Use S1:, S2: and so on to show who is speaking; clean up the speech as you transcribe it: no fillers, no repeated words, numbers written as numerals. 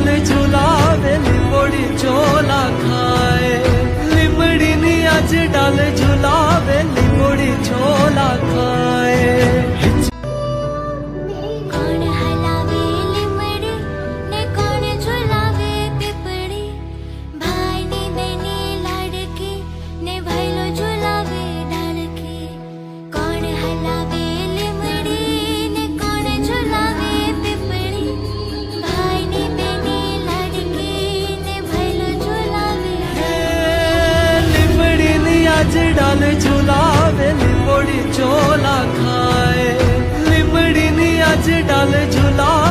S1: डाल झुलावे લીંબોડી ચોલા ખાય લીમડીની आज डाल झुलावे લીંબોડી ચોલા ખાય
S2: કોણ હલાવે લીમડી ને કોણ ઝુલાવે પીપળી ભાઈની બેની લાડકી ને ભાઈલો ઝુલાવે ડાળકી કોણ હલાવે લીમડી ને કોણ ઝુલાવે પીપળી ભાઈની બેની લાડકી ને ભાઈલો ઝુલાવે
S1: લીમડીની आज डाल झुलावे લીંબોડી ચોલા ખાય લીમડીની आज डाल